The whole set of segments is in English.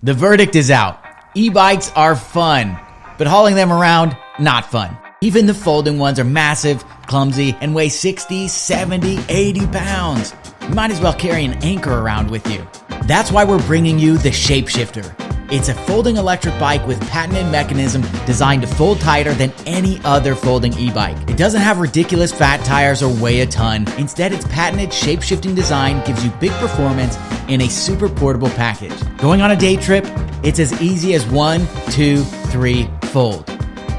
The verdict is out. E-bikes are fun, but hauling them around, not fun. Even the folding ones are massive, clumsy, and weigh 60, 70, 80 pounds. You might as well carry an anchor around with you. That's why we're bringing you the Shapeshifter. It's a folding electric bike with patented mechanism designed to fold tighter than any other folding e-bike. It doesn't have ridiculous fat tires or weigh a ton. Instead, its patented shape-shifting design gives you big performance in a super portable package. Going on a day trip, it's as easy as 1, 2, 3, fold.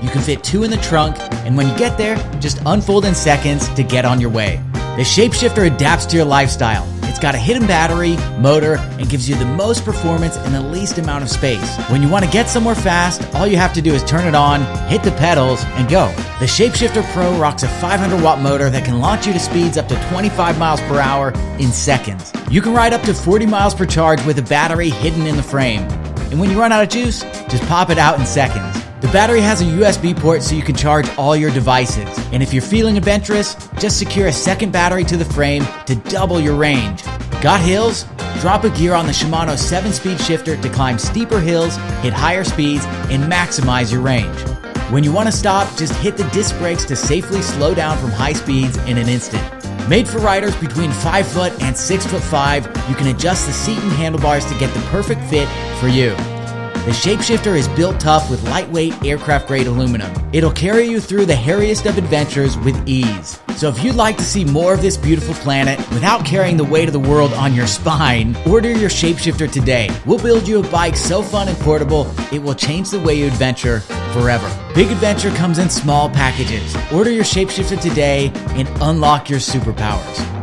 You can fit 2 in the trunk, and when you get there, just unfold in seconds to get on your way. The Shapeshifter adapts to your lifestyle. It's got a hidden battery, motor, and gives you the most performance in the least amount of space. When you want to get somewhere fast, all you have to do is turn it on, hit the pedals, and go. The Shapeshifter Pro rocks a 500-watt motor that can launch you to speeds up to 25 miles per hour in seconds. You can ride up to 40 miles per charge with a battery hidden in the frame. And when you run out of juice, just pop it out in seconds. The battery has a USB port so you can charge all your devices. And if you're feeling adventurous, just secure a second battery to the frame to double your range. Got hills? Drop a gear on the Shimano 7-speed shifter to climb steeper hills, hit higher speeds, and maximize your range. When you want to stop, just hit the disc brakes to safely slow down from high speeds in an instant. Made for riders between 5 foot and 6'5", you can adjust the seat and handlebars to get the perfect fit for you. The Shapeshifter is built tough with lightweight aircraft-grade aluminum. It'll carry you through the hairiest of adventures with ease. So if you'd like to see more of this beautiful planet without carrying the weight of the world on your spine, order your Shapeshifter today. We'll build you a bike so fun and portable, it will change the way you adventure forever. Big adventure comes in small packages. Order your Shapeshifter today and unlock your superpowers.